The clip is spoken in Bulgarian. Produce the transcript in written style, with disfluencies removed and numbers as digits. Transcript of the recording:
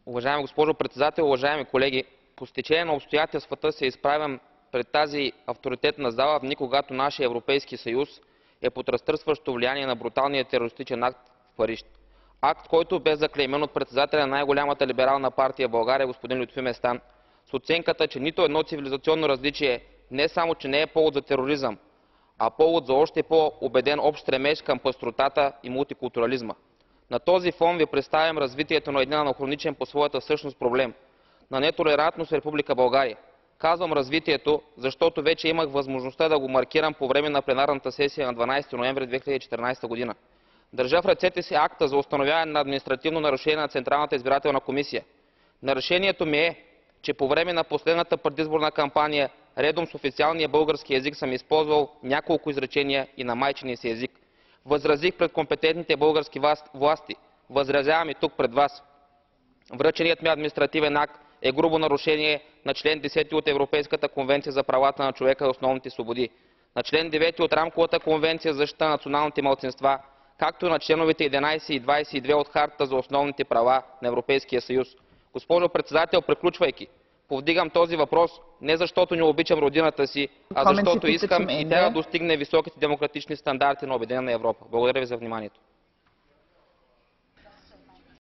Уважаема госпожо председател, уважаеми колеги! По стечение на обстоятелствата се изправям пред тази авторитетна зала в дни, когато нашият Европейски съюз е под разтърсващо влияние на бруталния терористичен акт в Париж. Акт, който бе заклеймен от председателя на най-голямата либерална партия в България господин Лютви Местан, с оценката, че нито едно цивилизационно различие не само че не е повод за тероризъм, а повод за още по-убеден общ стремеж към пъстротата и мултикултурализма. На този фон ви представям развитието на един анахроничен по своята същност проблем на нетолерантност в Република България. Казвам развитието, защото вече имах възможността да го маркирам по време на пленарната сесия на 12 ноември 2014 година. Държа в ръцете си акта за установяване на административно нарушение на Централната избирателна комисия. Нарушението ми е, че по време на последната предизборна кампания редом с официалния български език съм използвал няколко изречения и на майчиния си език. Възразих пред компетентните български власти. Възразявам и тук пред вас. Връченият ми административен акт е грубо нарушение на член 10 от Европейската конвенция за правата на човека и основните свободи, на член 9 от Рамковата конвенция за защита на националните малцинства, както и на членовете 11 и 22 от Хартата за основните права на Европейския съюз. Госпожо председател, приключвайки, повдигам този въпрос не защото не обичам родината си, а защото искам и тя да достигне високите демократични стандарти на Обединена Европа. Благодаря ви за вниманието.